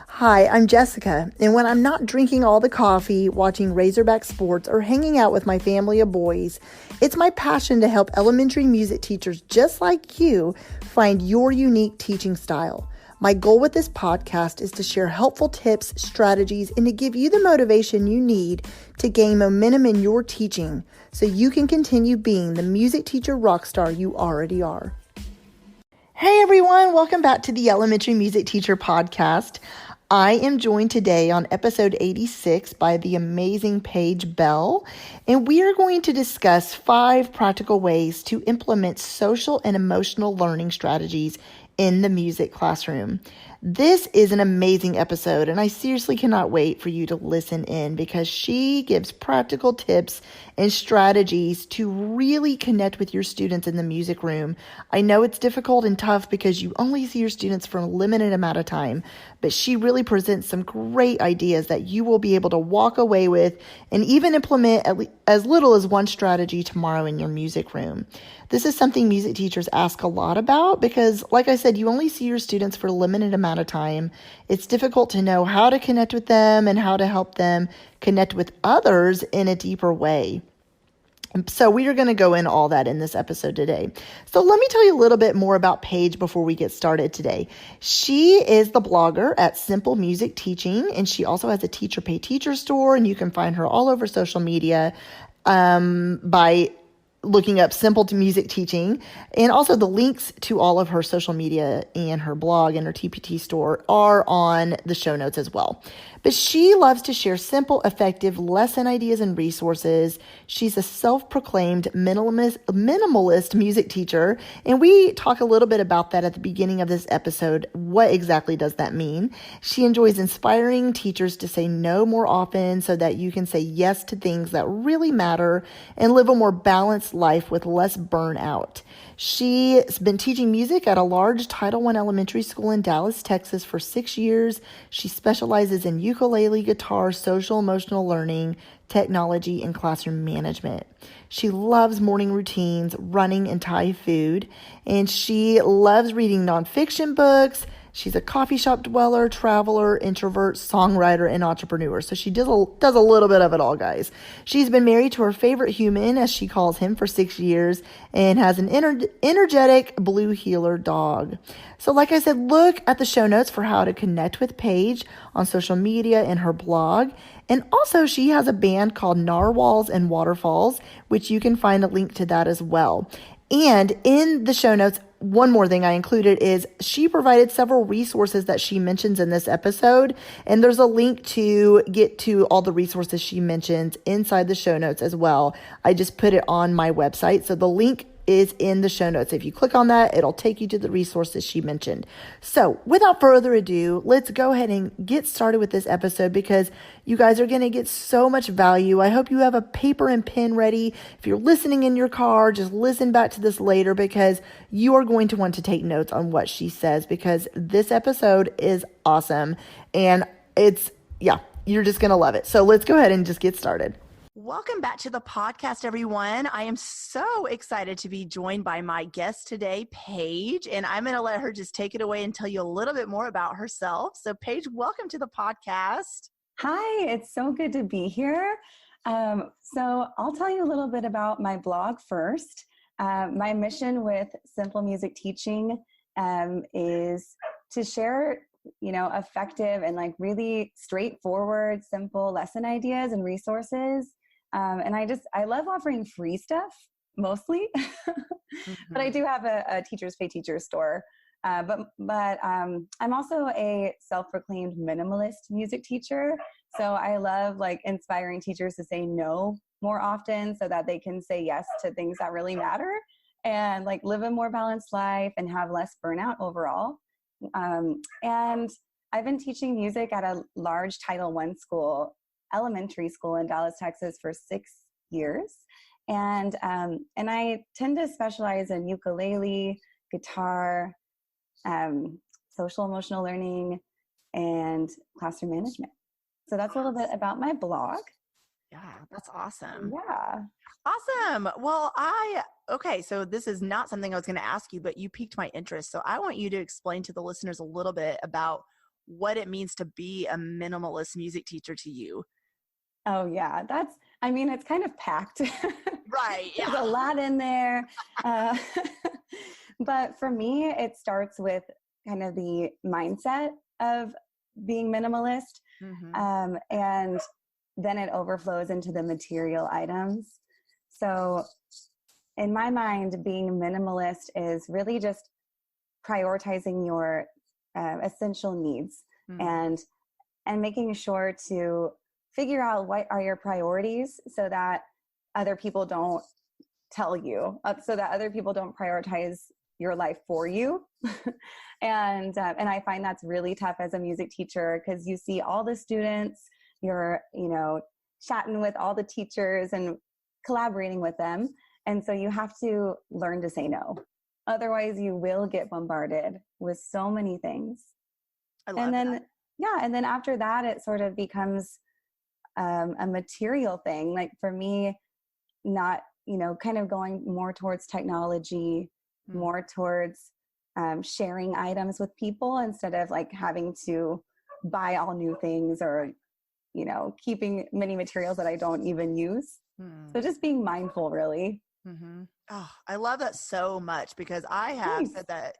Hi, I'm Jessica, and when I'm not drinking all the coffee, watching Razorback sports, or hanging out with my family of boys, it's my passion to help elementary music teachers just like you find your unique teaching style. My goal with this podcast is to share helpful tips, strategies, and to give you the motivation you need to gain momentum in your teaching so you can continue being the music teacher rock star you already are. Hey everyone, welcome back to the Elementary Music Teacher Podcast. I am joined today on episode 86 by the amazing Paige Bell, and we are going to discuss 5 practical ways to implement social and emotional learning strategies in the music classroom. This is an amazing episode, and I seriously cannot wait for you to listen in because she gives practical tips and strategies to really connect with your students in the music room. I know it's difficult and tough because you only see your students for a limited amount of time, but she really presents some great ideas that you will be able to walk away with and even implement as little as one strategy tomorrow in your music room. This is something music teachers ask a lot about because, like I said, you only see your students for a limited amount of time. It's difficult to know how to connect with them and how to help them connect with others in a deeper way. So we are going to go in all that in this episode today. So let me tell you a little bit more about Paige before we get started today. She is the blogger at Simple Music Teaching, and she also has a Teacher Pay Teacher store, and you can find her all over social media by looking up Simple Music Teaching. And also the links to all of her social media and her blog and her TPT store are on the show notes as well. But she loves to share simple, effective lesson ideas and resources. She's a self-proclaimed minimalist music teacher, and we talk a little bit about that at the beginning of this episode. What exactly does that mean? She enjoys inspiring teachers to say no more often so that you can say yes to things that really matter and live a more balanced life with less burnout. She's been teaching music at a large Title I elementary school in Dallas, Texas for 6 years. She specializes in ukulele, guitar, social emotional learning, technology, and classroom management. She loves morning routines, running, and Thai food, and she loves reading nonfiction books. She's a coffee shop dweller, traveler, introvert, songwriter, and entrepreneur. So she does a little bit of it all, guys. She's been married to her favorite human, as she calls him, for 6 years and has an energetic blue heeler dog. So like I said, look at the show notes for how to connect with Paige on social media and her blog. And also she has a band called Narwhals and Waterfalls, which you can find a link to that as well. And in the show notes, one more thing I included is she provided several resources that she mentions in this episode. And there's a link to get to all the resources she mentions inside the show notes as well. I just put it on my website. So the link is in the show notes. If you click on that, it'll take you to the resources she mentioned. So without further ado, let's go ahead and get started with this episode because you guys are going to get so much value. I hope you have a paper and pen ready. If you're listening in your car, just listen back to this later because you are going to want to take notes on what she says because this episode is awesome and you're just going to love it. So let's go ahead and just get started. Welcome back to the podcast, everyone. I am so excited to be joined by my guest today, Paige, and I'm going to let her just take it away and tell you a little bit more about herself. So Paige, welcome to the podcast. Hi, it's so good to be here. So I'll tell you a little bit about my blog first. My mission with Simple Music Teaching is to share effective and really straightforward, simple lesson ideas and resources. And I love offering free stuff mostly, but I do have a Teachers Pay Teacher store. But I'm also a self-proclaimed minimalist music teacher. So I love inspiring teachers to say no more often so that they can say yes to things that really matter and live a more balanced life and have less burnout overall. And I've been teaching music at a large Title I elementary school in Dallas, Texas for 6 years. And I tend to specialize in ukulele, guitar, social emotional learning, and classroom management. So that's a little bit about my blog. Yeah, that's awesome. Yeah. Awesome. Well, okay, so this is not something I was going to ask you, but you piqued my interest. So I want you to explain to the listeners a little bit about what it means to be a minimalist music teacher to you. Oh yeah, it's kind of packed. Right. There's Yeah. a lot in there. Uh, but for me, it starts with kind of the mindset of being minimalist. Mm-hmm. And then it overflows into the material items. So in my mind, being minimalist is really just prioritizing your essential needs Mm-hmm. and making sure to figure out what are your priorities so that other people don't tell you, so that other people don't prioritize your life for you. And I find that's really tough as a music teacher because you see all the students, you're, chatting with all the teachers and collaborating with them. And so you have to learn to say no. Otherwise you will get bombarded with so many things. I love that. Yeah. And then after that, it sort of becomes a material thing. Like for me, not, kind of going more towards technology, more towards sharing items with people instead of like having to buy all new things or, keeping many materials that I don't even use. So just being mindful, really. Mm-hmm. Oh, I love that so much because I have said that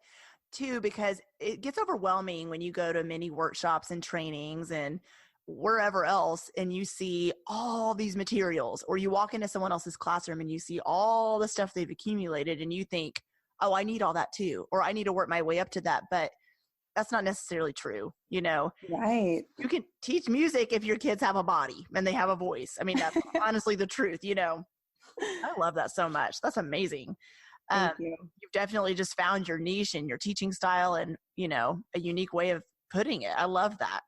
too, because it gets overwhelming when you go to many workshops and trainings and wherever else and you see all these materials, or you walk into someone else's classroom and you see all the stuff they've accumulated and you think, oh, I need all that too, or I need to work my way up to that. But that's not necessarily true. Right. You can teach music if your kids have a body and they have a voice. I mean, that's honestly the truth, I love that so much. That's amazing. Thank you. You've definitely just found your niche and your teaching style and, a unique way of putting it. I love that.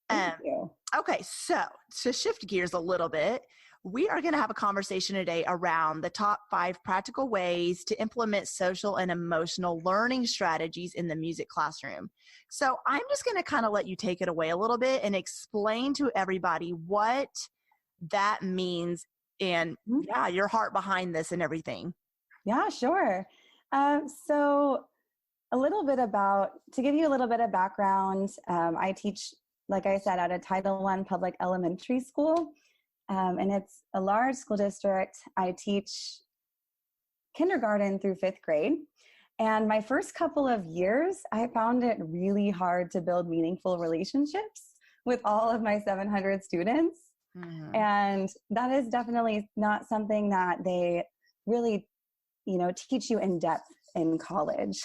Thank you. Okay, so to shift gears a little bit, we are going to have a conversation today around the top 5 practical ways to implement social and emotional learning strategies in the music classroom. So I'm just going to kind of let you take it away a little bit and explain to everybody what that means and your heart behind this and everything. Yeah, sure. So to give you a little bit of background, I teach, like I said, at a Title I public elementary school, and it's a large school district. I teach kindergarten through 5th grade. And my first couple of years, I found it really hard to build meaningful relationships with all of my 700 students. Mm-hmm. And that is definitely not something that they really, teach you in depth in college.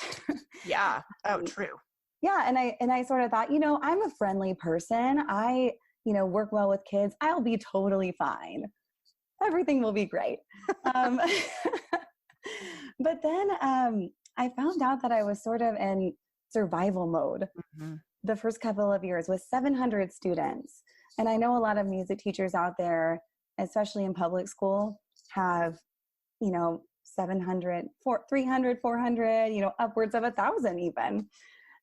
Yeah. Oh, true. Yeah. And I sort of thought, I'm a friendly person. I, work well with kids. I'll be totally fine. Everything will be great. But then I found out that I was sort of in survival mode the first couple of years with 700 students. And I know a lot of music teachers out there, especially in public school, have, 700, 300, 400, upwards of 1,000 even.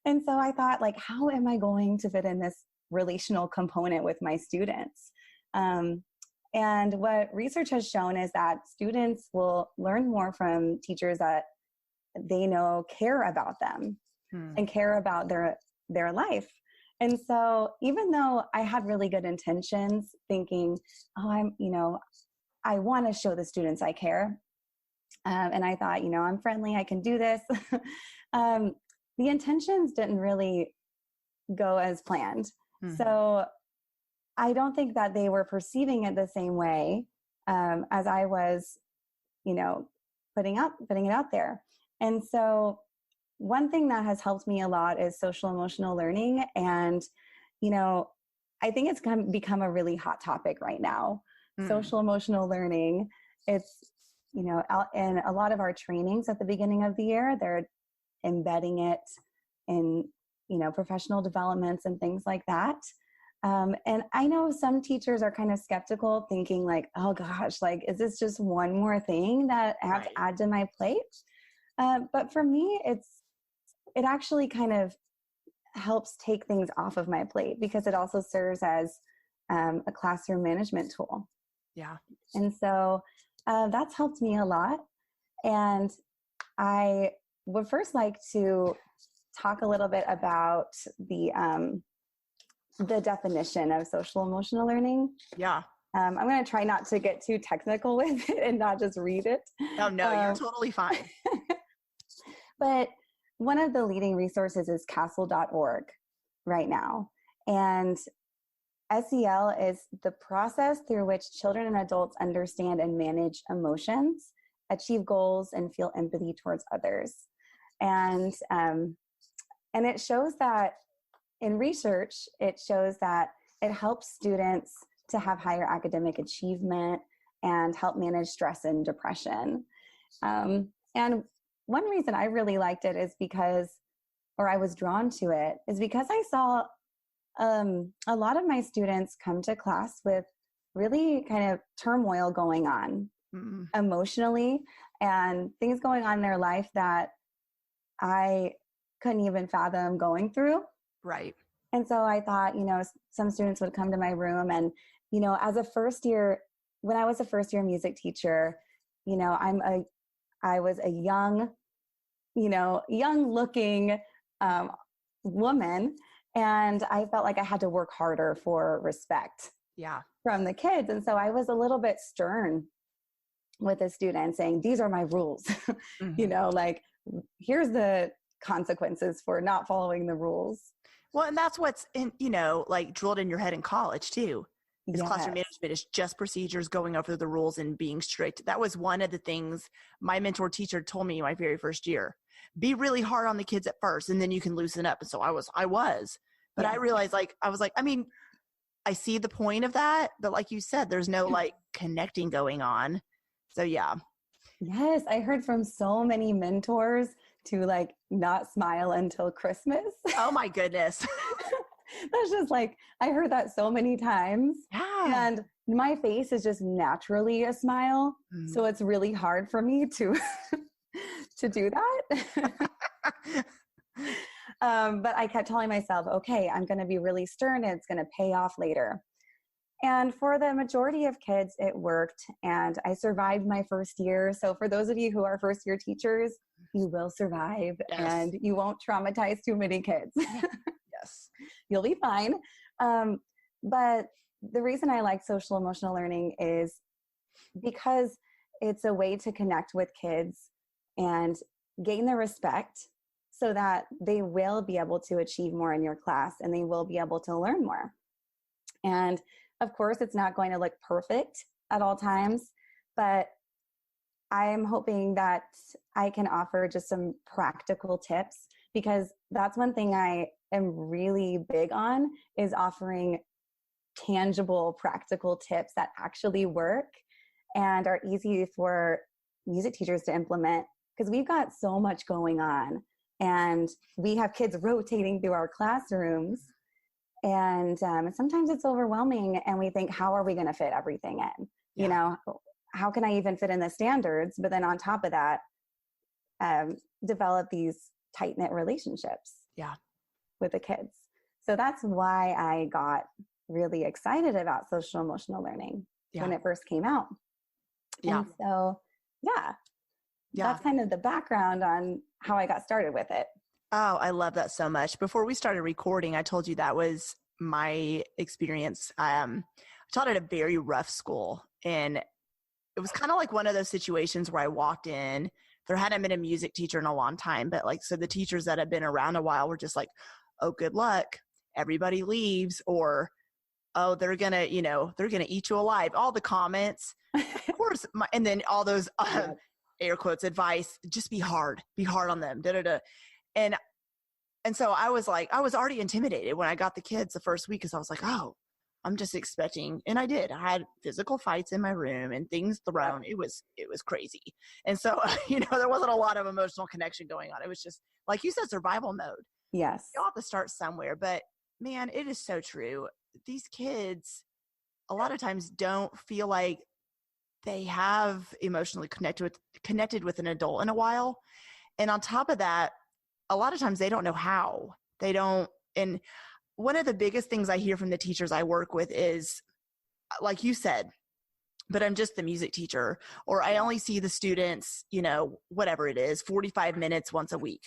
And so I thought, like, how am I going to fit in this relational component with my students? And what research has shown is that students will learn more from teachers that they know care about them and care about their life. And so even though I had really good intentions, thinking, I want to show the students I care. And I thought, I'm friendly, I can do this. The intentions didn't really go as planned. So I don't think that they were perceiving it the same way as I was, putting it out there. And so one thing that has helped me a lot is social emotional learning. And, I think it's become a really hot topic right now. Social emotional learning. It's, out in a lot of our trainings at the beginning of the year, they're embedding it in, professional developments and things like that. And I know some teachers are kind of skeptical, thinking like, oh gosh, like, is this just one more thing that I have to add to my plate? But for me, it actually kind of helps take things off of my plate because it also serves as a classroom management tool. Yeah. And so that's helped me a lot. And I would first like to talk a little bit about the definition of social emotional learning. Yeah. I'm going to try not to get too technical with it and not just read it. Oh, no, you're totally fine. But one of the leading resources is castle.org right now. And SEL is the process through which children and adults understand and manage emotions, achieve goals, and feel empathy towards others. And it shows that in research, it shows that it helps students to have higher academic achievement and help manage stress and depression. And one reason I really liked it is because, or I was drawn to it, is because I saw a lot of my students come to class with really kind of turmoil going on emotionally and things going on in their life that I couldn't even fathom going through. Right. And so I thought, some students would come to my room and, as a first year, when I was a first year music teacher, I was a young looking woman, and I felt like I had to work harder for respect from the kids. And so I was a little bit stern with the students saying, these are my rules, like here's the consequences for not following the rules. Well, and that's what's in, like drilled in your head in college too. Is classroom management is just procedures, going over the rules and being strict. That was one of the things my mentor teacher told me my very first year. Be really hard on the kids at first, and then you can loosen up. And so I was, but I realized I see the point of that, but like you said, there's no like connecting going on. So yeah. Yes. I heard from so many mentors to like not smile until Christmas. Oh my goodness. That's just like, I heard that so many times. Yeah. And my face is just naturally a smile. So it's really hard for me to do that. But I kept telling myself, okay, I'm going to be really stern and it's going to pay off later. And for the majority of kids, it worked. And I survived my first year. So for those of you who are first year teachers, you will survive and you won't traumatize too many kids. Yes. You'll be fine. But the reason I like social emotional learning is because it's a way to connect with kids and gain their respect so that they will be able to achieve more in your class and they will be able to learn more. And of course, it's not going to look perfect at all times, but I'm hoping that I can offer just some practical tips, because that's one thing I am really big on, is offering tangible, practical tips that actually work and are easy for music teachers to implement, because we've got so much going on and we have kids rotating through our classrooms. And sometimes it's overwhelming and we think, how are we going to fit everything in? Yeah. How can I even fit in the standards? But then on top of that, develop these tight-knit relationships with the kids. So that's why I got really excited about social emotional learning when it first came out. Yeah. And so, that's kind of the background on how I got started with it. Oh, I love that so much. Before we started recording, I told you that was my experience. I taught at a very rough school, and it was kind of like one of those situations where I walked in. There hadn't been a music teacher in a long time, but so the teachers that had been around a while were just like, oh, good luck. Everybody leaves, or, oh, they're going to eat you alive. All the comments, of course. And then all those air quotes advice, just be hard on them. And so I was already intimidated when I got the kids the first week, because I was like, oh, I'm just expecting. And I did. I had physical fights in my room and things thrown. It was crazy. And so, there wasn't a lot of emotional connection going on. It was just, like you said, survival mode. Yes. You have to start somewhere. But man, it is so true. These kids a lot of times don't feel like they have emotionally connected with an adult in a while. And on top of that, a lot of times they don't know how. They don't. And one of the biggest things I hear from the teachers I work with is, like you said, but I'm just the music teacher, or I only see the students, whatever it is, 45 minutes once a week.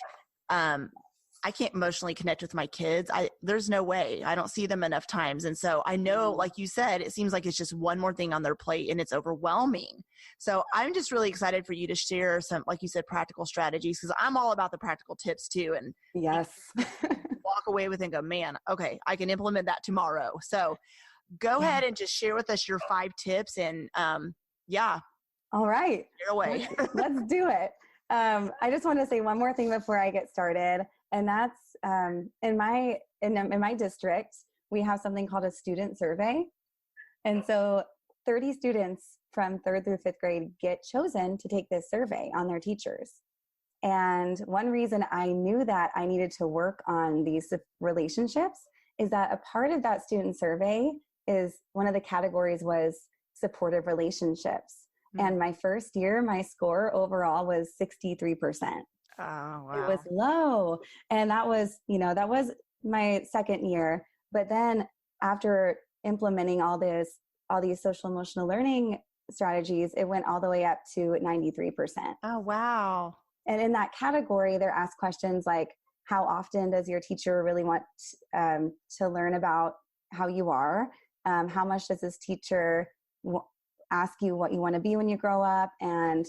I can't emotionally connect with my kids. There's no way. I don't see them enough times. And so I know, like you said, it seems like it's just one more thing on their plate and it's overwhelming. So I'm just really excited for you to share some, like you said, practical strategies, because I'm all about the practical tips too. And yes, walk away with and go, man, okay, I can implement that tomorrow. So go ahead and just share with us your 5 tips and yeah. All right. Share away. Let's do it. I just want to say one more thing before I get started. And that's in my district, we have something called a student survey. And so 30 students from 3rd through 5th grade get chosen to take this survey on their teachers. And one reason I knew that I needed to work on these relationships is that a part of that student survey is one of the categories was supportive relationships. Mm-hmm. And my first year, my score overall was 63%. Oh, wow. It was low. And that was my second year. But then after implementing all these social emotional learning strategies, it went all the way up to 93%. Oh, wow. And in that category, they're asked questions like, how often does your teacher really want to learn about how you are? How much does this teacher ask you what you want to be when you grow up? And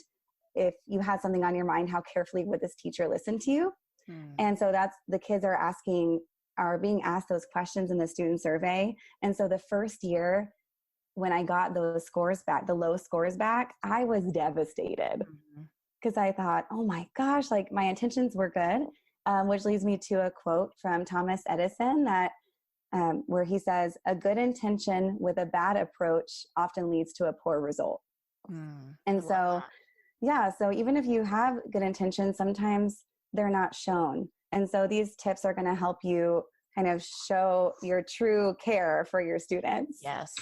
if you had something on your mind, how carefully would this teacher listen to you? And so that's the kids are being asked those questions in the student survey. And so the first year when I got those scores back, the low scores back, I was devastated because I thought, oh my gosh, like my intentions were good, which leads me to a quote from Thomas Edison that where he says, a good intention with a bad approach often leads to a poor result. And so, yeah, so even if you have good intentions, sometimes they're not shown. And so these tips are going to help you kind of show your true care for your students. Yes.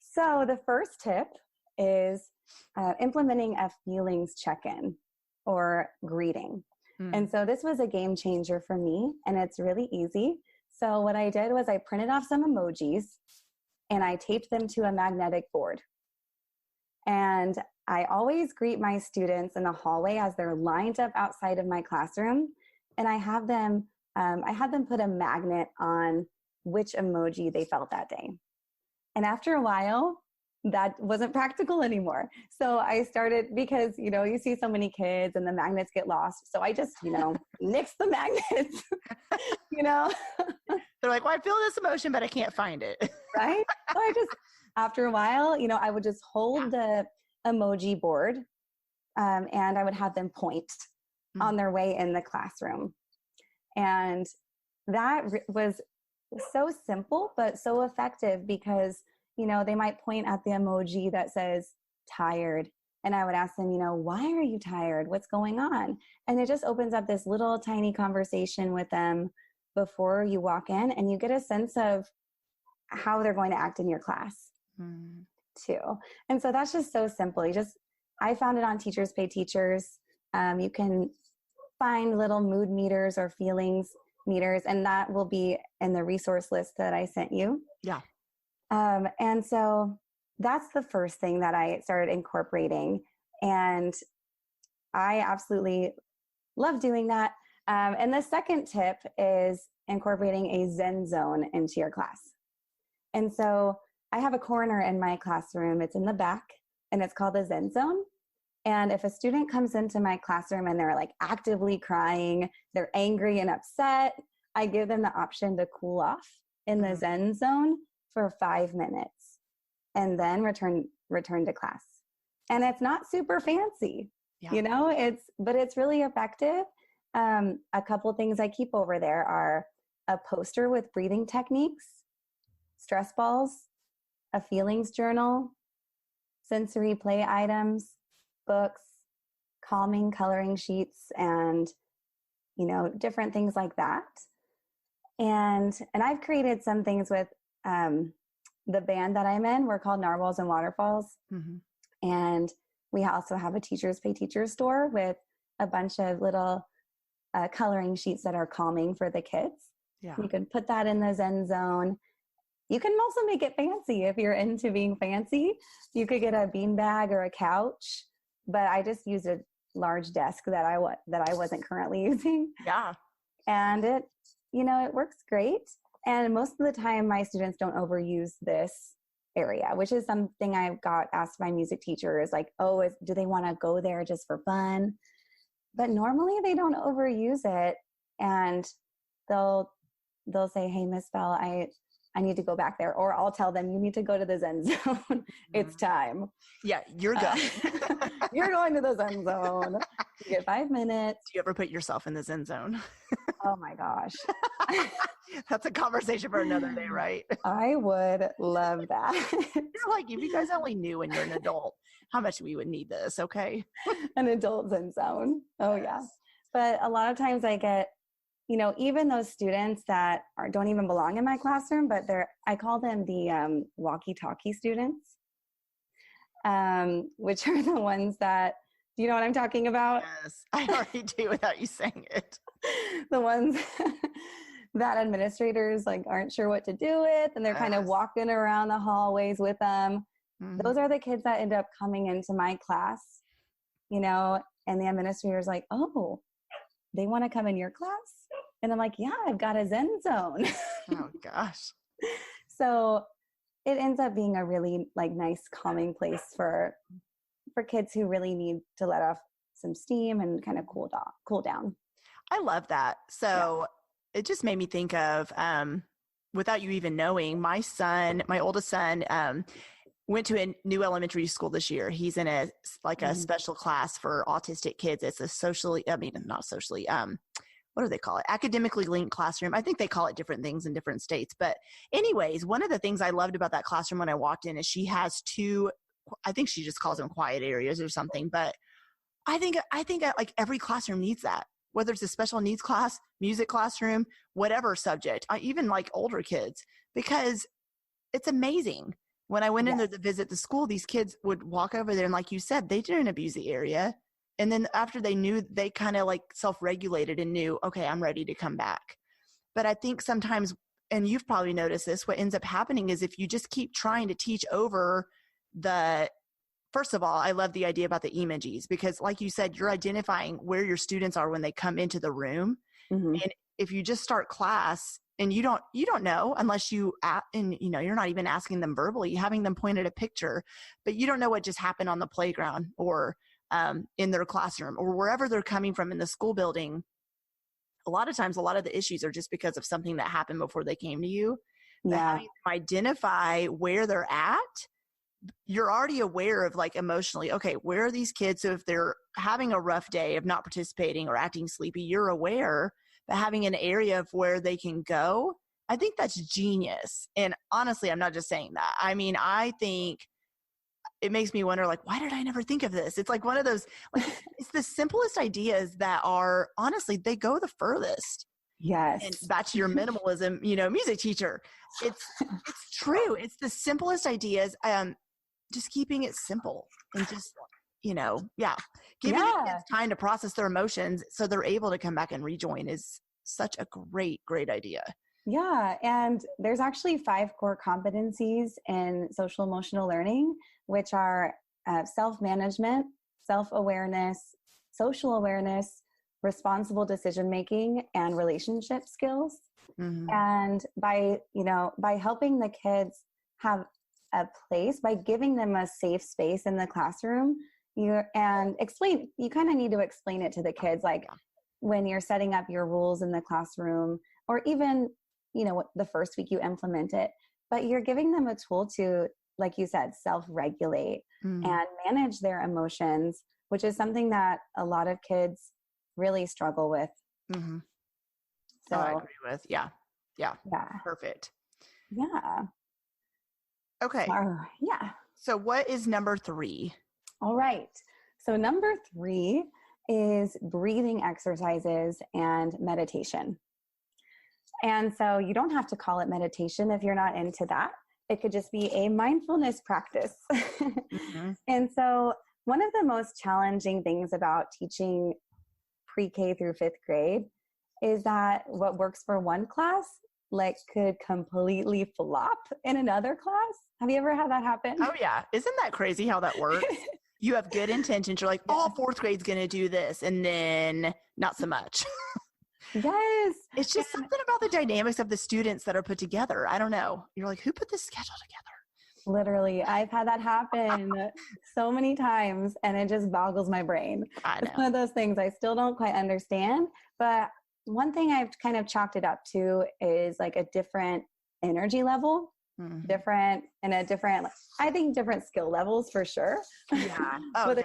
So the first tip is implementing a feelings check-in or greeting. And so this was a game changer for me, and it's really easy. So what I did was I printed off some emojis and I taped them to a magnetic board. And I always greet my students in the hallway as they're lined up outside of my classroom. And I had them put a magnet on which emoji they felt that day. And after a while, that wasn't practical anymore. So I started, because, you see so many kids and the magnets get lost. So I just, nix the magnets, They're like, well, I feel this emotion, but I can't find it. Right? So I just, after a while, I would just hold the emoji board and I would have them point on their way in the classroom. And that was so simple, but so effective because, they might point at the emoji that says tired. And I would ask them, why are you tired? What's going on? And it just opens up this little tiny conversation with them before you walk in, and you get a sense of how they're going to act in your class too. And so that's just so simple. I found it on Teachers Pay Teachers. You can find little mood meters or feelings meters, and that will be in the resource list that I sent you. Yeah. And so that's the first thing that I started incorporating. And I absolutely love doing that. And the second tip is incorporating a Zen zone into your class. And so I have a corner in my classroom. It's in the back, and it's called the Zen zone. And if a student comes into my classroom and they're like actively crying, they're angry and upset, I give them the option to cool off in the Zen zone for 5 minutes and then return to class. And it's not super fancy, but it's really effective. A couple things I keep over there are a poster with breathing techniques, stress balls, a feelings journal, sensory play items, books, calming coloring sheets, and different things like that. And I've created some things with the band that I'm in. We're called Narwhals and Waterfalls. And we also have a Teachers Pay Teachers store with a bunch of little coloring sheets that are calming for the kids. Yeah. You can put that in the Zen zone. You can also make it fancy if you're into being fancy. You could get a beanbag or a couch, but I just used a large desk that I wasn't currently using. Yeah. And it, it works great. And most of the time my students don't overuse this area, which is something I've got asked my music teachers, like, do they want to go there just for fun? But normally they don't overuse it, and they'll say, hey, Miss Bell, I need to go back there. Or I'll tell them, you need to go to the Zen zone. It's time. Yeah, you're going. You're going to the Zen zone. You get 5 minutes. Do you ever put yourself in the Zen zone? Oh my gosh. That's a conversation for another day, right? I would love that. You're like, if you guys only knew when you're an adult how much we would need this, okay? An adult Zen zone. Oh yeah. But a lot of times I get, even those students that don't even belong in my classroom, but I call them the walkie-talkie students, which are the ones that, do you know what I'm talking about? Yes, I already do without you saying it. The ones that administrators aren't sure what to do with, and they're kind of walking around the hallways with them. Mm-hmm. Those are the kids that end up coming into my class, and the administrator's like, oh, they want to come in your class? And I'm like, yeah, I've got a Zen zone. Oh gosh. So it ends up being a really nice calming place for kids who really need to let off some steam and kind of cool down. I love that. So it just made me think of, without you even knowing, my oldest son, went to a new elementary school this year. He's in a special class for autistic kids. It's what do they call it? Academically linked classroom. I think they call it different things in different states. But anyways, one of the things I loved about that classroom when I walked in is she has 2, I think she just calls them quiet areas or something. But I think every classroom needs that, whether it's a special needs class, music classroom, whatever subject, even older kids, because it's amazing. When I went in there to visit the school, these kids would walk over there and, like you said, they didn't abuse the area. And then after they knew, they kind of self-regulated and knew, okay, I'm ready to come back. But I think sometimes, and you've probably noticed this, what ends up happening is if you just keep trying to teach over first of all, I love the idea about the emojis, because like you said, you're identifying where your students are when they come into the room. Mm-hmm. And if you just start class and you don't know unless you're not even asking them verbally, having them point at a picture, but you don't know what just happened on the playground or in their classroom or wherever they're coming from in the school building. A lot of times, a lot of the issues are just because of something that happened before they came to you. But having them identify where they're at, you're already aware of emotionally, okay, where are these kids? So if they're having a rough day of not participating or acting sleepy, you're aware, but having an area of where they can go, I think that's genius. And honestly, I'm not just saying that. I mean, I think it makes me wonder, why did I never think of this? It's one of those, it's the simplest ideas that are, honestly, they go the furthest. Yes. And back to your minimalism, music teacher. It's true. It's the simplest ideas. Just keeping it simple and just, giving the kids time to process their emotions so they're able to come back and rejoin is such a great, great idea. Yeah. And there's actually 5 core competencies in social emotional learning, which are self-management, self-awareness, social awareness, responsible decision-making, and relationship skills. Mm-hmm. And by helping the kids have a place, by giving them a safe space in the classroom, you kind of need to explain it to the kids, when you're setting up your rules in the classroom, or even, the first week you implement it, but you're giving them a tool to, like you said, self-regulate and manage their emotions, which is something that a lot of kids really struggle with. Mm-hmm. So I agree with. Yeah. Perfect. Yeah. Okay. Yeah. So what is number 3? All right. So number 3 is breathing exercises and meditation. And so you don't have to call it meditation if you're not into that. It could just be a mindfulness practice. Mm-hmm. And so one of the most challenging things about teaching pre-K through 5th grade is that what works for one class could completely flop in another class. Have you ever had that happen? Oh yeah. Isn't that crazy how that works? You have good intentions. You're all 4th grade's going to do this, and then not so much. Yes. It's just something about the dynamics of the students that are put together. I don't know. You're like, who put this schedule together? Literally, I've had that happen so many times, and it just boggles my brain. I It's know. one of those things I still don't quite understand. But one thing I've kind of chalked it up to is like a different energy level, different, I think different skill levels for sure. Yeah. Oh, But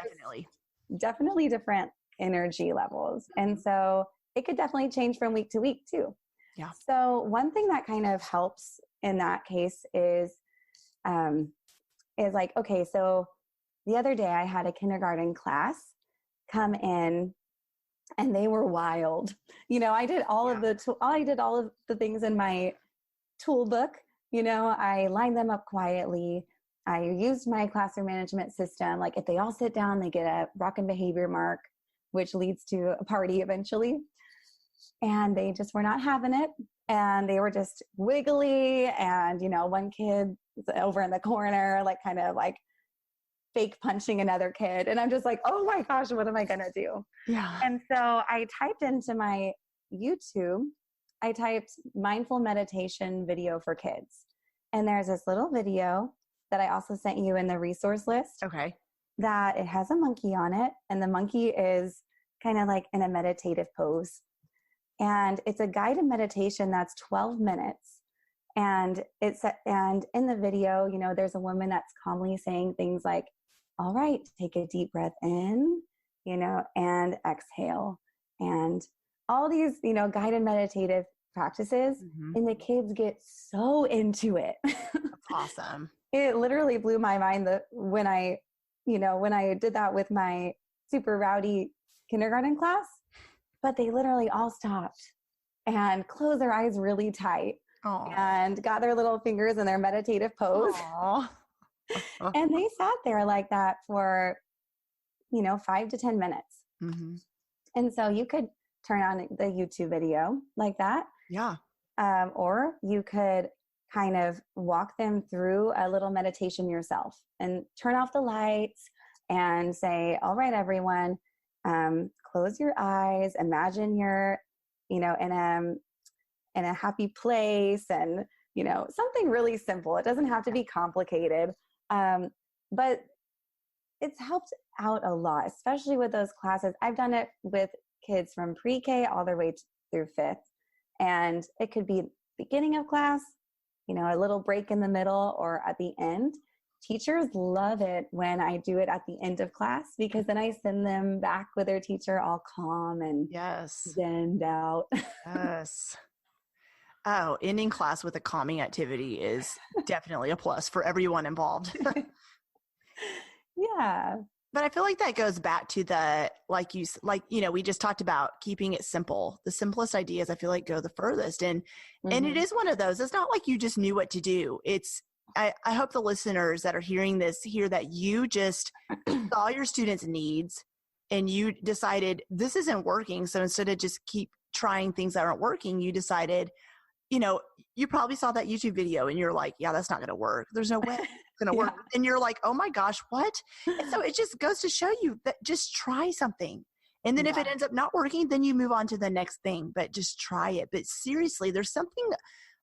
definitely different energy levels. And so it could definitely change from week to week too. Yeah. So one thing that kind of helps in that case is like, okay, so the other day I had a kindergarten class come in and they were wild. I did all of the things in my tool book. I lined them up quietly. I used my classroom management system. Like if they all sit down, they get a rock and behavior mark, which leads to a party eventually. And they just were not having it. And they were just wiggly. And, one kid over in the corner, like kind of like fake punching another kid. And I'm just like, oh my gosh, what am I going to do? Yeah. And so I typed into my YouTube, I typed mindful meditation video for kids. And there's this little video that I also sent you in the resource list. Okay. That it has a monkey on it. And the monkey is kind of like in a meditative pose. And it's a guided meditation that's 12 minutes. And in the video, there's a woman that's calmly saying things like, all right, take a deep breath in, and exhale. And all these, guided meditative practices. And the kids get so into it. That's awesome. It literally blew my mind when I did that with my super rowdy kindergarten class. But they literally all stopped and closed their eyes really tight. Aww. And got their little fingers in their meditative pose. And they sat there like that for, 5 to 10 minutes. And so you could turn on the YouTube video like that. Yeah. Or you could kind of walk them through a little meditation yourself and turn off the lights and say, all right, everyone, close your eyes, imagine you're, in a happy place and, something really simple. It doesn't have to be complicated. But it's helped out a lot, especially with those classes. I've done it with kids from pre-K all the way through 5th. And it could be beginning of class, a little break in the middle or at the end. Teachers love it when I do it at the end of class because then I send them back with their teacher all calm and zenned out. Yes. Oh, ending class with a calming activity is definitely a plus for everyone involved. Yeah. But I feel like that goes back to we just talked about keeping it simple. The simplest ideas I feel like go the furthest. And it is one of those. It's not like you just knew what to do. I hope the listeners that are hearing this hear that you just saw your students' needs and you decided this isn't working. So instead of just keep trying things that aren't working, you decided, you probably saw that YouTube video and you're like, yeah, that's not going to work. There's no way it's going to work. And you're like, oh my gosh, what? And so it just goes to show you that just try something. And then if it ends up not working, then you move on to the next thing, but just try it. But seriously, there's something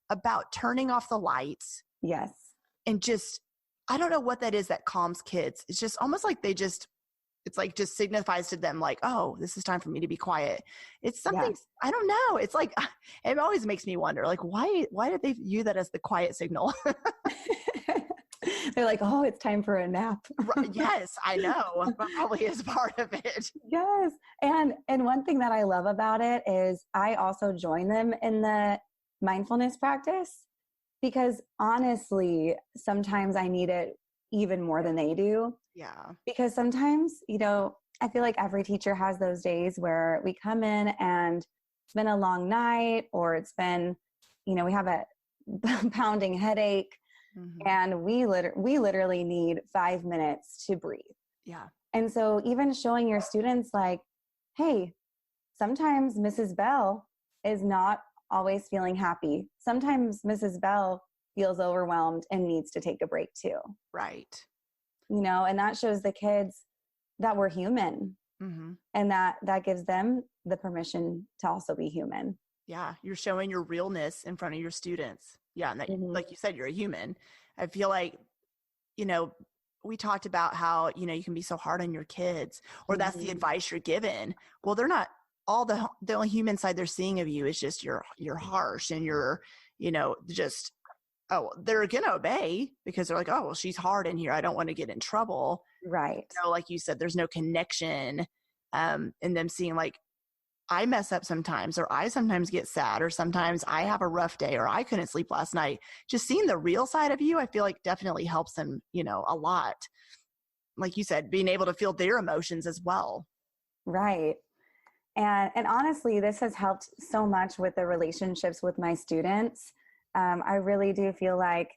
about turning off the lights. Yes. And just, I don't know what that is that calms kids. It's just almost like just signifies to them like, oh, this is time for me to be quiet. It's something, I don't know. It's like, it always makes me wonder, like, why did they view that as the quiet signal? They're like, oh, it's time for a nap. Yes, I know. That probably is part of it. Yes. And one thing that I love about it is I also join them in the mindfulness practice because honestly, sometimes I need it even more than they do. Yeah. Because sometimes, I feel like every teacher has those days where we come in and it's been a long night or it's been, we have a pounding headache and we literally need 5 minutes to breathe. Yeah. And so even showing your students like, hey, sometimes Mrs. Bell is not always feeling happy. Sometimes Mrs. Bell feels overwhelmed and needs to take a break too. Right. And that shows the kids that we're human Mm-hmm. And that gives them the permission to also be human. Yeah. You're showing your realness in front of your students. Yeah. And that, Mm-hmm. like you said, you're a human. I feel like, you know, we talked about how, you know, you can be so hard on your kids, or that's the Mm-hmm. advice you're given. Well, they're not all the only human side they're seeing of you is just you're harsh and you're, you know, just, oh, they're going to obey because they're like, oh, well, she's hard in here. I don't want to get in trouble. Right. You know, like you said, there's no connection in them seeing like, I mess up sometimes, or I sometimes get sad, or sometimes I have a rough day, or I couldn't sleep last night. Just seeing the real side of you, I feel like definitely helps them, you know, a lot. Like you said, being able to feel their emotions as well. Right. And honestly, this has helped so much with the relationships with my students. I really do feel like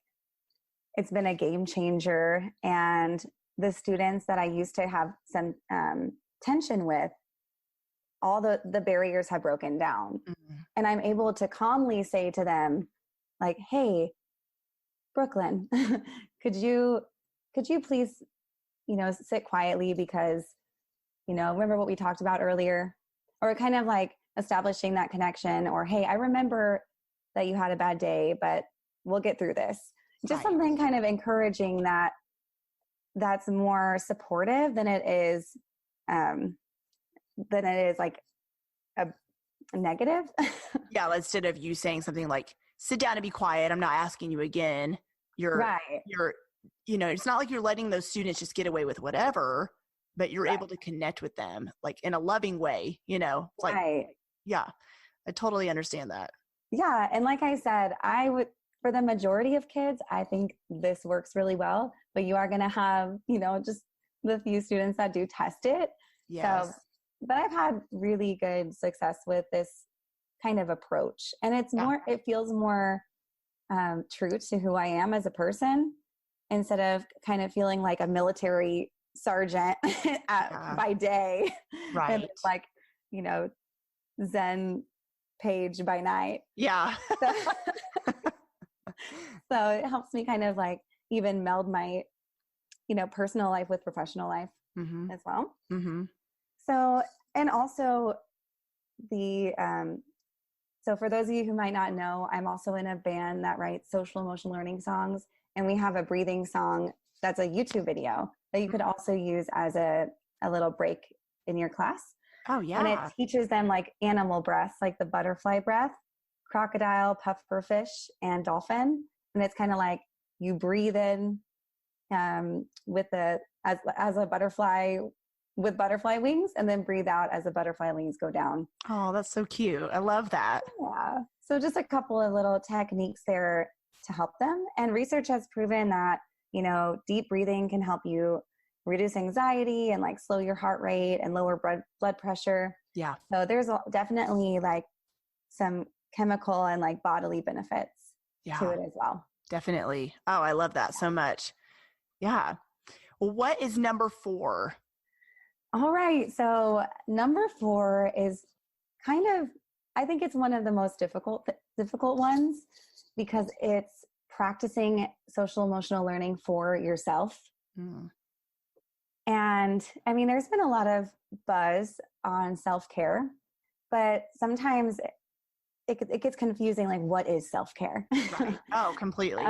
it's been a game changer. And the students that I used to have some tension with, all the barriers have broken down. Mm-hmm. And I'm able to calmly say to them, like, hey, Brooklyn, could you please, you know, sit quietly because, you know, remember what we talked about earlier? Or kind of like establishing that connection, or, hey, I remember that you had a bad day, but we'll get through this. Just Right. something kind of encouraging that's more supportive than it is like a negative. Yeah. Instead of you saying something like, sit down and be quiet, I'm not asking you again. Right. You're, you know, it's not like you're letting those students just get away with whatever, but you're Right. able to connect with them like in a loving way, you know, it's like, Right. yeah, I totally understand that. Yeah. And like I said, for the majority of kids, I think this works really well, but you are going to have, you know, just the few students that do test it. Yes. So, but I've had really good success with this kind of approach, and it feels more true to who I am as a person, instead of kind of feeling like a military sergeant by day. Right. And like, you know, Zen Paige by night. Yeah. So it helps me kind of like even meld my, you know, personal life with professional life mm-hmm. as well. Mm-hmm. So, and also so for those of you who might not know, I'm also in a band that writes social emotional learning songs. And we have a breathing song that's a YouTube video that you could also use as a little break in your class. Oh, yeah. And it teaches them like animal breaths, like the butterfly breath, crocodile, pufferfish, and dolphin. And it's kind of like you breathe in as a butterfly with butterfly wings, and then breathe out as the butterfly wings go down. Oh, that's so cute. I love that. Yeah. So just a couple of little techniques there to help them. And research has proven that, you know, deep breathing can help you reduce anxiety and like slow your heart rate and lower blood pressure. Yeah. So there's definitely like some chemical and like bodily benefits to it as well. Definitely. Oh, I love that so much. Yeah. Well, what is number 4? All right. So number 4 is kind of, I think it's one of the most difficult ones, because it's practicing social emotional learning for yourself. Mm. And I mean, there's been a lot of buzz on self-care, but sometimes it gets confusing. Like, what is self-care? Right. Oh, completely.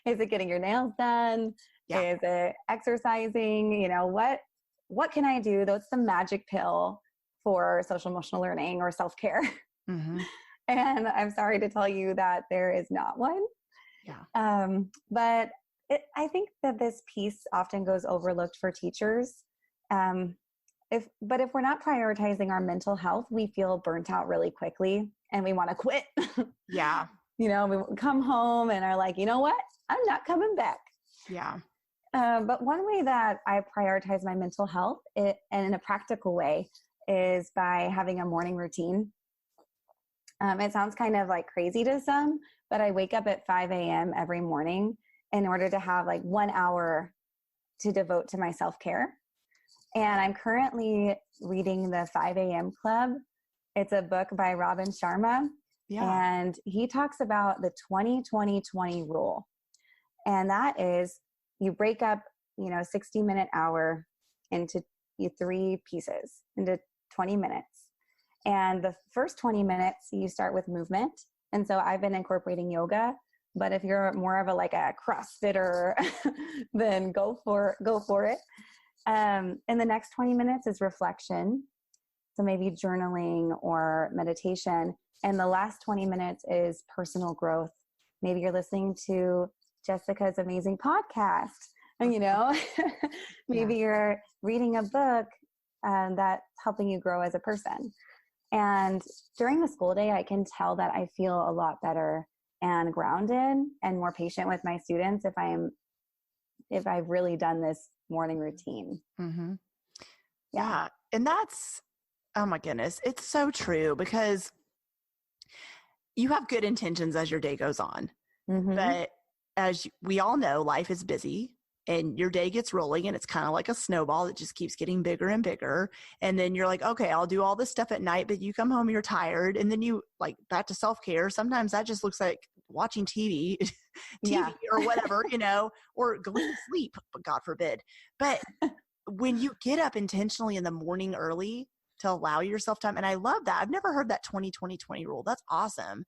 Is it getting your nails done? Yeah. Is it exercising? You know, what can I do? That's the magic pill for social emotional learning or self-care. Mm-hmm. And I'm sorry to tell you that there is not one. Yeah. But I think that this piece often goes overlooked for teachers. If we're not prioritizing our mental health, we feel burnt out really quickly and we want to quit. Yeah. You know, we come home and are like, you know what? I'm not coming back. Yeah. But one way that I prioritize my mental health and in a practical way is by having a morning routine. It sounds kind of like crazy to some, but I wake up at 5 a.m. every morning in order to have like 1 hour to devote to my self-care. And I'm currently reading the 5 a.m. Club. It's a book by Robin Sharma. Yeah. And he talks about the 20-20-20 rule. And that is, you break up, 60-minute hour into three pieces into 20 minutes. And the first 20 minutes, you start with movement. And so I've been incorporating yoga, but if you're more of a CrossFitter, then go for it. And the next 20 minutes is reflection. So maybe journaling or meditation. And the last 20 minutes is personal growth. Maybe you're listening to Jessica's amazing podcast, maybe you're reading a book that's helping you grow as a person. And during the school day, I can tell that I feel a lot better and grounded and more patient with my students if I've really done this morning routine. Mm-hmm. Yeah. And that's, oh my goodness, it's so true, because you have good intentions as your day goes on. Mm-hmm. But as we all know, life is busy and your day gets rolling, and it's kind of like a snowball that just keeps getting bigger and bigger. And then you're like, okay, I'll do all this stuff at night, but you come home, you're tired. And then you back to self-care. Sometimes that just looks like watching TV or whatever, or going to sleep, but God forbid. But when you get up intentionally in the morning early to allow yourself time, and I love that. I've never heard that 20-20-20 rule. That's awesome.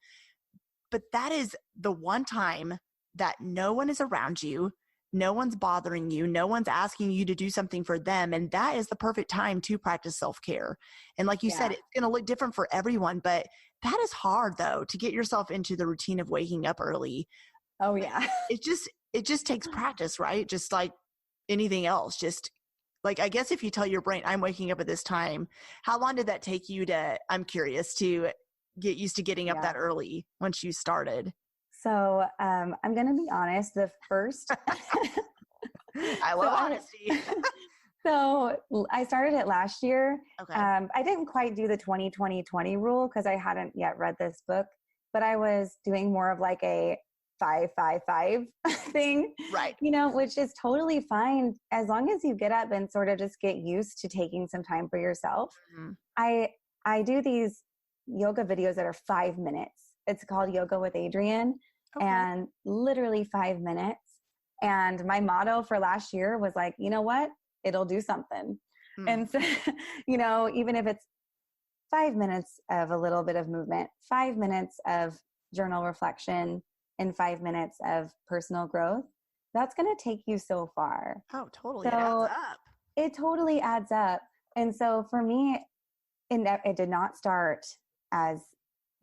But that is the one time that no one is around you. No one's bothering you. No one's asking you to do something for them. And that is the perfect time to practice self-care. And like you said, it's going to look different for everyone, but that is hard though, to get yourself into the routine of waking up early. Oh yeah. It just takes practice, right? Just like anything else. Just like, I guess if you tell your brain, I'm waking up at this time, how long did that take you I'm curious, to get used to getting up that early once you started? So I'm going to be honest, the first. I love honesty. So I started it last year. Okay. I didn't quite do the 20-20-20 rule because I hadn't yet read this book, but I was doing more of like a 5-5-5 thing, right? Which is totally fine as long as you get up and sort of just get used to taking some time for yourself. Mm-hmm. I do these yoga videos that are 5 minutes. It's called Yoga with Adrienne, and literally 5 minutes. And my motto for last year was like, you know what? It'll do something. Mm. And so, even if it's 5 minutes of a little bit of movement, 5 minutes of journal reflection, and 5 minutes of personal growth, that's going to take you so far. Oh, totally. So it adds up. It totally adds up. And so for me, it did not start as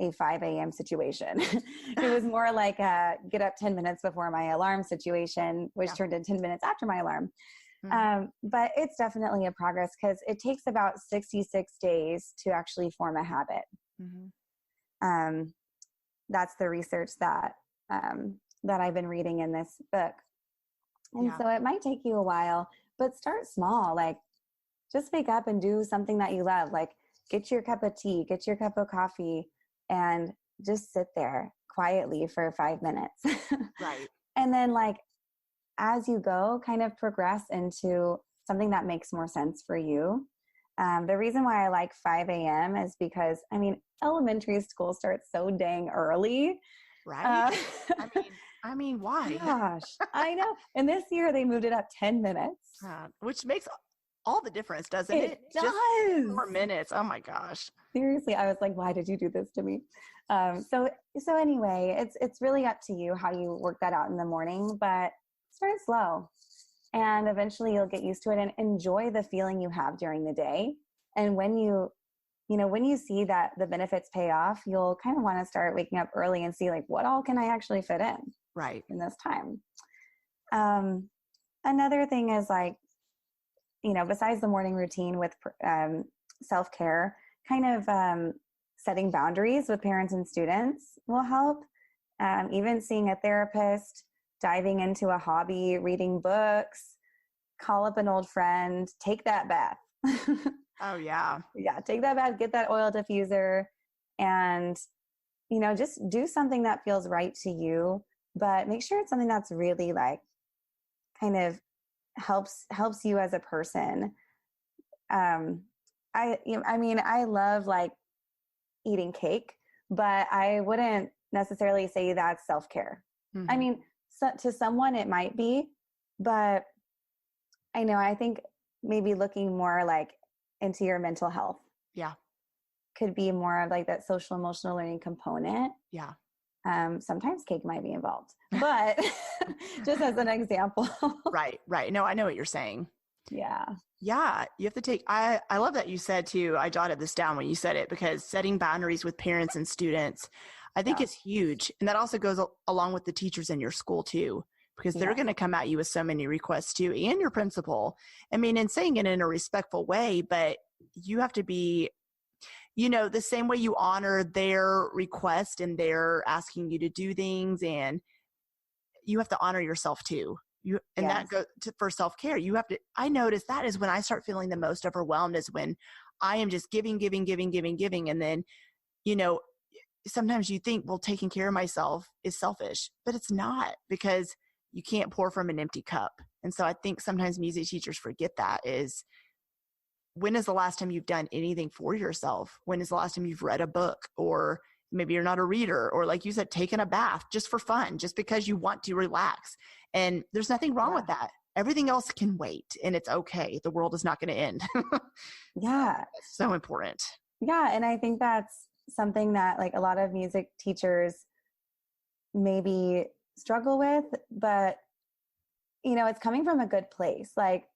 a 5 a.m. situation. It was more like a get up 10 minutes before my alarm situation, which turned into 10 minutes after my alarm. Mm-hmm. But it's definitely a progress because it takes about 66 days to actually form a habit. Mm-hmm. That's the research that I've been reading in this book. And so it might take you a while, but start small. Like just wake up and do something that you love. Like get your cup of tea, get your cup of coffee, and just sit there quietly for 5 minutes. Right. And then as you go, kind of progress into something that makes more sense for you. The reason why I like 5 a.m. is because, elementary school starts so dang early. Right. I mean, why? Gosh, I know. And this year they moved it up 10 minutes. Which makes all the difference, doesn't it? It does. Just 4 minutes. Oh my gosh. Seriously, I was like, why did you do this to me? So anyway, it's really up to you how you work that out in the morning, but start slow. And eventually you'll get used to it and enjoy the feeling you have during the day. And when you see that the benefits pay off, you'll kind of want to start waking up early and see what all can I actually fit in in this time. Another thing is besides the morning routine with self-care, kind of setting boundaries with parents and students will help. Even seeing a therapist, diving into a hobby, reading books, call up an old friend, take that bath. Oh yeah. Yeah. Take that bath, get that oil diffuser, and, just do something that feels right to you, but make sure it's something that's really kind of helps you as a person. I love eating cake, but I wouldn't necessarily say that's self-care. Mm-hmm. To someone it might be, but I think maybe looking more like into your mental health. Yeah. Could be more of like that social emotional learning component. Yeah. Sometimes cake might be involved, but just as an example. Right. No, I know what you're saying. Yeah. Yeah. You have to take, I love that you said too, I jotted this down when you said it, because setting boundaries with parents and students, I think is huge. And that also goes along with the teachers in your school too, because they're going to come at you with so many requests too, and your principal. I mean, and saying it in a respectful way, but you have to be, the same way you honor their request and they're asking you to do things, and you have to honor yourself too. That goes for self-care. You have to, I notice that is when I start feeling the most overwhelmed, is when I am just giving. And then, sometimes you think, well, taking care of myself is selfish, but it's not, because you can't pour from an empty cup. And so I think sometimes music teachers forget that is, when is the last time you've done anything for yourself? When is the last time you've read a book, or maybe you're not a reader, or like you said, taken a bath just for fun, just because you want to relax? And there's nothing wrong with that. Everything else can wait, and it's okay. The world is not going to end. Yeah. It's so important. Yeah. And I think that's something that like a lot of music teachers maybe struggle with, but it's coming from a good place. Like,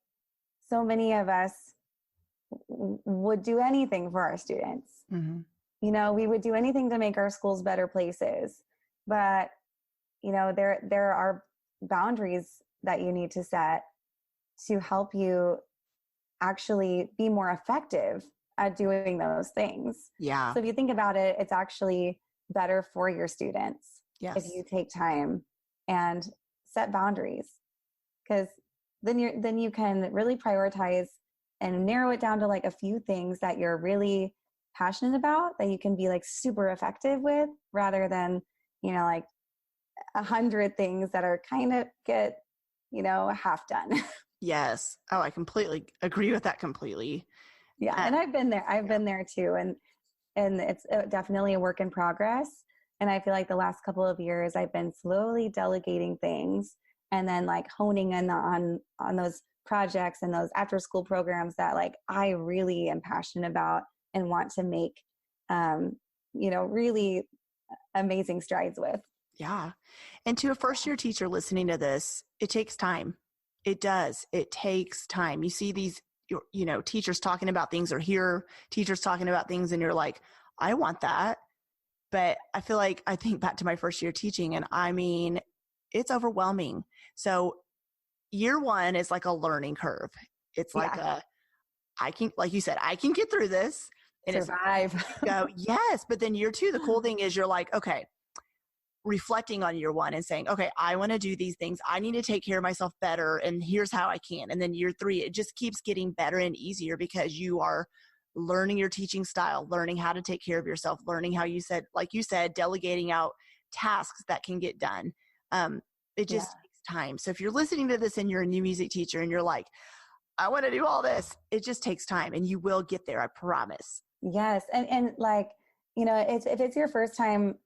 so many of us would do anything for our students. Mm-hmm. We would do anything to make our schools better places, but there are boundaries that you need to set to help you actually be more effective at doing those things. Yeah. So if you think about it, it's actually better for your students if Yes. you take time and set boundaries, because then you can really prioritize and narrow it down to like a few things that you're really passionate about, that you can be like super effective with, rather than like 100 things that are kind of get half done. Yes. Oh, I completely agree with that completely. Yeah. And I've been there. I've been there too. And it's definitely a work in progress. And I feel like the last couple of years I've been slowly delegating things, and then like honing in on those projects and those after school programs that like I really am passionate about and want to make really amazing strides with. Yeah. And to a first year teacher listening to this, it takes time. It does. It takes time. You see these, teachers talking about things, or hear teachers talking about things, and you're like, I want that. But I feel like I think back to my first year teaching, and I mean, it's overwhelming. So year one is like a learning curve. It's like like you said, I can get through this. And survive. Yes. But then year two, the cool thing is you're like, okay, reflecting on year one and saying, okay, I want to do these things. I need to take care of myself better. And here's how I can. And then year three, it just keeps getting better and easier, because you are learning your teaching style, learning how to take care of yourself, learning how like you said, delegating out tasks that can get done. It just takes time. So if you're listening to this and you're a new music teacher and you're like, I want to do all this, it just takes time, and you will get there. I promise. Yes. And like, if it's your first time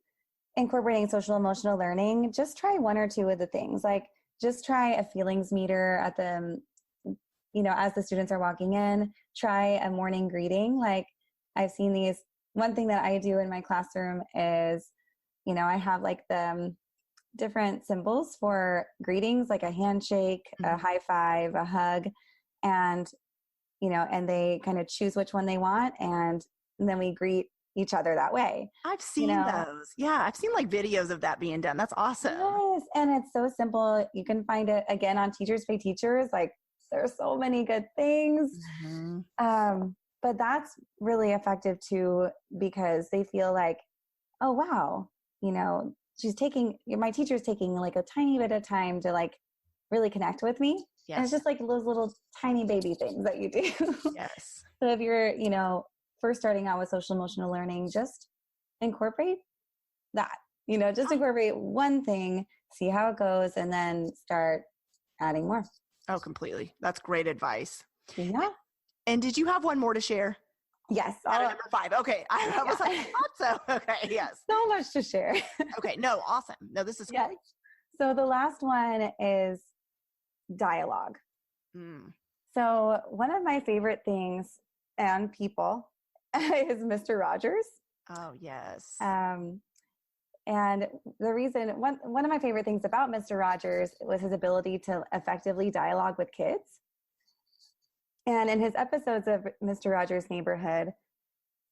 incorporating social emotional learning, just try one or two of the things. Like, just try a feelings meter at the, as the students are walking in. Try a morning greeting. Like, I've seen these. One thing that I do in my classroom is, I have like the different symbols for greetings, like a handshake, a high five, a hug, and and they kind of choose which one they want, and then we greet each other that way. I've seen those. Yeah, I've seen like videos of that being done. That's awesome. Yes, and it's so simple. You can find it again on Teachers Pay Teachers. Like, there's so many good things. Mm-hmm. But that's really effective too, because they feel like, oh wow, my teacher's taking like a tiny bit of time to like really connect with me. Yes. And it's just like those little tiny baby things that you do. Yes. So if you're, first starting out with social emotional learning, just incorporate that, just incorporate one thing, see how it goes, and then start adding more. Oh, completely. That's great advice. Yeah. And did you have one more to share? Yes. Number 5. Okay. I was like, I thought so. Okay. Yes. So much to share. Okay. No, awesome. No, this is great. So the last one is dialogue. So one of my favorite things and people is Mr. Rogers. Oh, yes. And the reason, one of my favorite things about Mr. Rogers was his ability to effectively dialogue with kids. And in his episodes of Mr. Rogers' Neighborhood,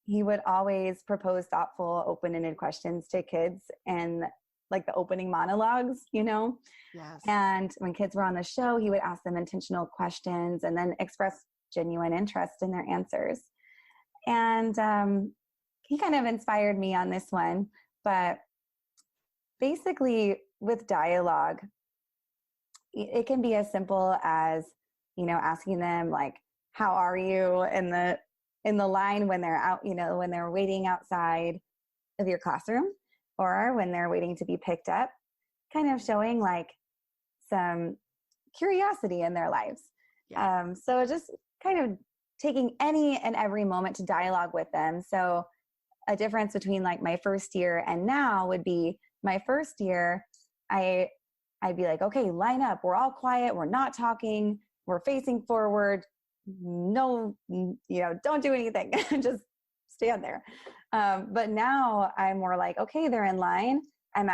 he would always propose thoughtful, open-ended questions to kids and like the opening monologues, Yes. And when kids were on the show, he would ask them intentional questions and then express genuine interest in their answers. And he kind of inspired me on this one. But basically, with dialogue, it can be as simple as, asking them like, how are you in the line when they're out, when they're waiting outside of your classroom or when they're waiting to be picked up, kind of showing like some curiosity in their lives. Yeah. So just kind of taking any and every moment to dialogue with them. So a difference between like my first year and now would be my first year, I'd be like, okay, line up. We're all quiet. We're not talking. We're facing forward. No, don't do anything. Just stand there. But now I'm more like, okay, they're in line. I'm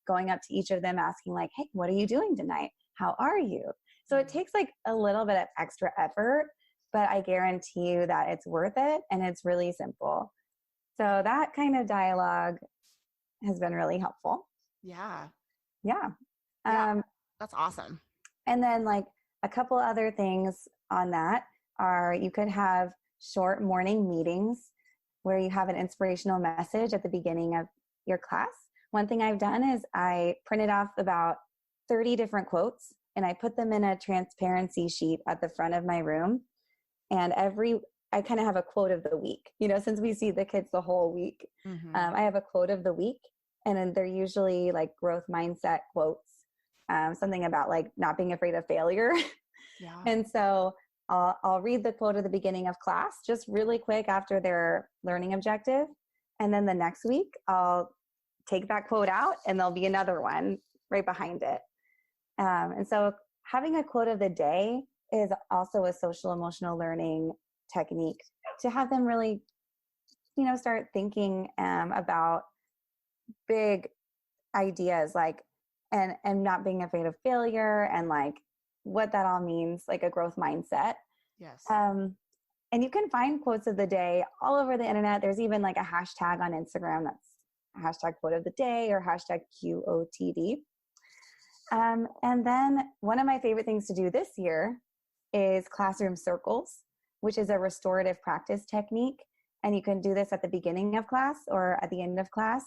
going up to each of them asking like, hey, what are you doing tonight? How are you? So it takes like a little bit of extra effort, but I guarantee you that it's worth it and it's really simple. So that kind of dialogue has been really helpful. Yeah. Yeah. That's awesome. And then like a couple other things on that are you could have short morning meetings where you have an inspirational message at the beginning of your class. One thing I've done is I printed off about 30 different quotes and I put them in a transparency sheet at the front of my room. And I kind of have a quote of the week, since we see the kids the whole week. Mm-hmm. I have a quote of the week, and then they're usually like growth mindset quotes, something about like not being afraid of failure. Yeah. And so I'll read the quote at the beginning of class, just really quick after their learning objective. And then the next week, I'll take that quote out and there'll be another one right behind it. And so having a quote of the day is also a social emotional learning technique to have them really, start thinking about big ideas like, and not being afraid of failure and like what that all means, like a growth mindset. Yes. And you can find quotes of the day all over the internet. There's even like a hashtag on Instagram that's hashtag quote of the day or hashtag QOTD. And then one of my favorite things to do this year is classroom circles, which is a restorative practice technique. And you can do this at the beginning of class or at the end of class.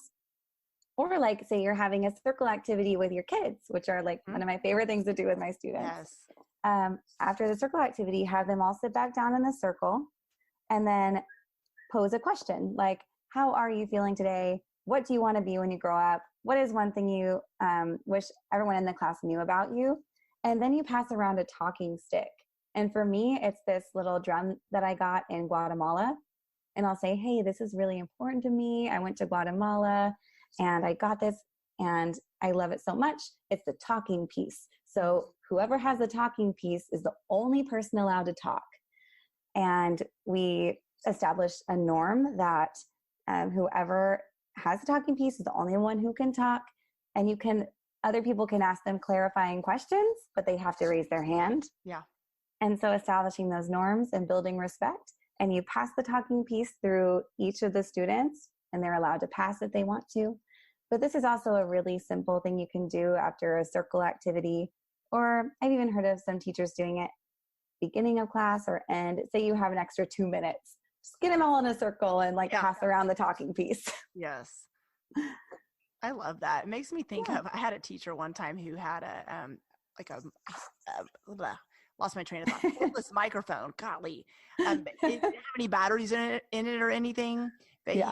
Or like, say you're having a circle activity with your kids, which are like one of my favorite things to do with my students. Yes. After the circle activity, have them all sit back down in the circle and then pose a question like, how are you feeling today? What do you want to be when you grow up? What is one thing you wish everyone in the class knew about you? And then you pass around a talking stick. And for me, it's this little drum that I got in Guatemala. And I'll say, hey, this is really important to me. I went to Guatemala and I got this and I love it so much. It's the talking piece. So whoever has the talking piece is the only person allowed to talk. And we established a norm that whoever has the talking piece is the only one who can talk. And other people can ask them clarifying questions, but they have to raise their hand. Yeah. And so establishing those norms and building respect. And you pass the talking piece through each of the students, and they're allowed to pass if they want to. But this is also a really simple thing you can do after a circle activity, or I've even heard of some teachers doing it beginning of class or end. Say you have an extra 2 minutes, just get them all in a circle and pass around the talking piece. Yes. I love that. It makes me think of, I had a teacher one time who had lost my train of thought. Cordless microphone. Golly. It didn't have any batteries in it or anything. But he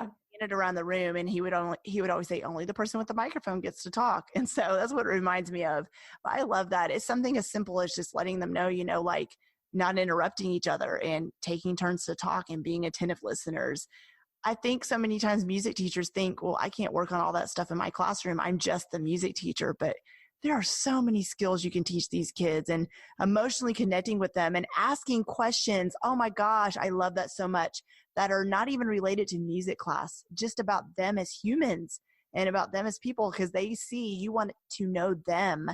it around the room and he would always say only the person with the microphone gets to talk. And so that's what it reminds me of. But I love that. It's something as simple as just letting them know, like not interrupting each other and taking turns to talk and being attentive listeners. I think so many times music teachers think, well, I can't work on all that stuff in my classroom. I'm just the music teacher, but there are so many skills you can teach these kids, and emotionally connecting with them and asking questions. Oh my gosh, I love that so much, that are not even related to music class, just about them as humans and about them as people, because they see you want to know them,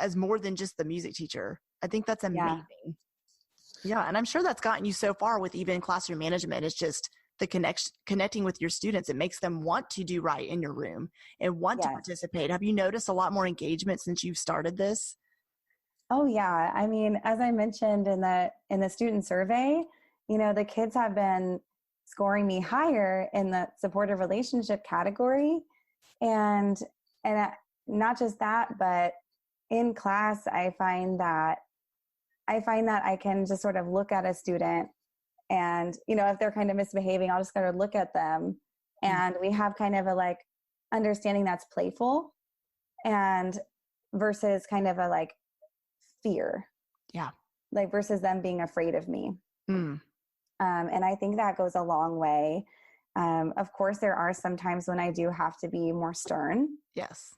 as more than just the music teacher. I think that's amazing. Yeah. And I'm sure that's gotten you so far with even classroom management. It's just the connecting with your students. It makes them want to do right in your room and want to participate. Have you noticed a lot more engagement since you've started this? Oh yeah. I mean, as I mentioned in the student survey, the kids have been scoring me higher in the supportive relationship category. And not just that, but in class, I find that I can just sort of look at a student and, if they're kind of misbehaving, I'll just kind of look at them, and we have kind of a understanding that's playful and versus kind of a fear. Yeah. Versus them being afraid of me. And I think that goes a long way. Of course, there are some times when I do have to be more stern. Yes.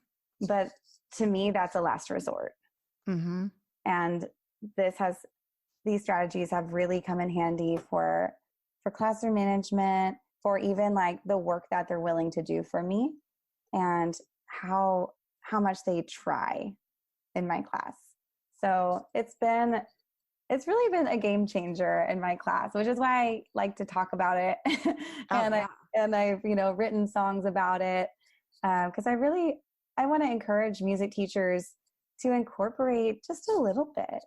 But to me, that's a last resort. Mm-hmm. And these strategies have really come in handy for classroom management, for even the work that they're willing to do for me, and how much they try in my class. So it's really been a game changer in my class, which is why I like to talk about it. I've written songs about it, because I want to encourage music teachers to incorporate just a little bit.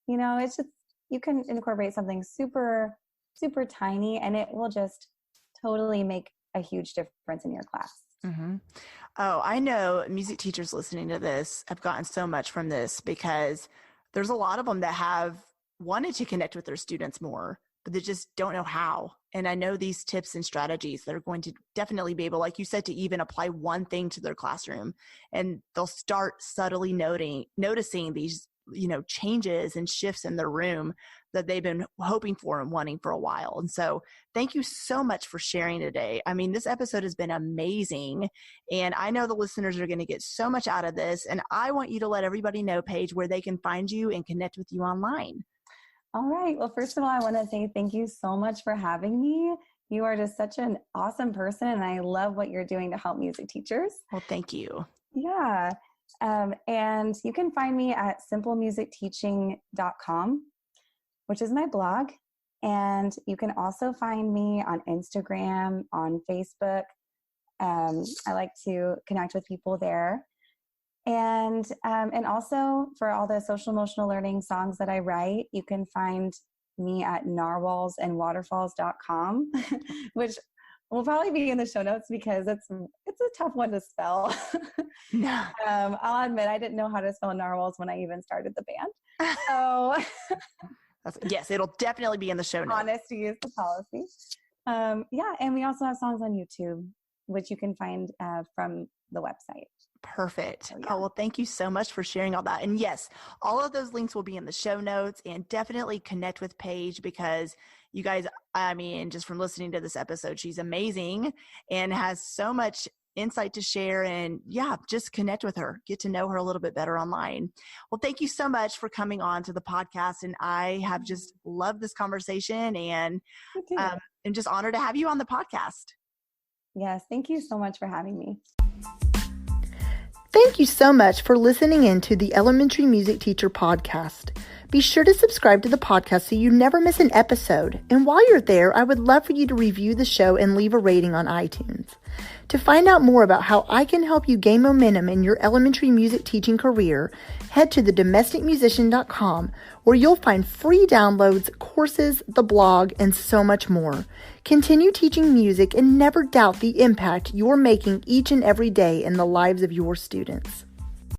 It's just, you can incorporate something super, super tiny, and it will just totally make a huge difference in your class. Mm-hmm. Oh, I know music teachers listening to this have gotten so much from this, because there's a lot of them that have wanted to connect with their students more, but they just don't know how. And I know these tips and strategies that are going to definitely be able, like you said, to even apply one thing to their classroom, and they'll start subtly noticing these, changes and shifts in their room that they've been hoping for and wanting for a while. And so thank you so much for sharing today. I mean, this episode has been amazing, and I know the listeners are going to get so much out of this. And I want you to let everybody know, Paige, where they can find you and connect with you online. All right. Well, first of all, I want to say thank you so much for having me. You are just such an awesome person, and I love what you're doing to help music teachers. Well, thank you. Yeah. And you can find me at simplemusicteaching.com, which is my blog. And you can also find me on Instagram, on Facebook. I like to connect with people there. And also for all the social emotional learning songs that I write, you can find me at narwhalsandwaterfalls.com, which will probably be in the show notes because it's a tough one to spell. No. I'll admit I didn't know how to spell narwhals when I even started the band. So yes, it'll definitely be in the show notes. Honesty is the policy. And we also have songs on YouTube, which you can find from the website. Perfect. So, yeah. Oh, well, thank you so much for sharing all that. And yes, all of those links will be in the show notes, and definitely connect with Paige, because you guys, I mean, just from listening to this episode, she's amazing and has so much insight to share. And just connect with her, get to know her a little bit better online. Well, thank you so much for coming on to the podcast. And I have just loved this conversation, and I'm just honored to have you on the podcast. Yes. Thank you so much for having me. Thank you so much for listening in to the Elementary Music Teacher Podcast. Be sure to subscribe to the podcast so you never miss an episode. And while you're there, I would love for you to review the show and leave a rating on iTunes. To find out more about how I can help you gain momentum in your elementary music teaching career, head to thedomesticmusician.com, where you'll find free downloads, courses, the blog, and so much more. Continue teaching music and never doubt the impact you're making each and every day in the lives of your students.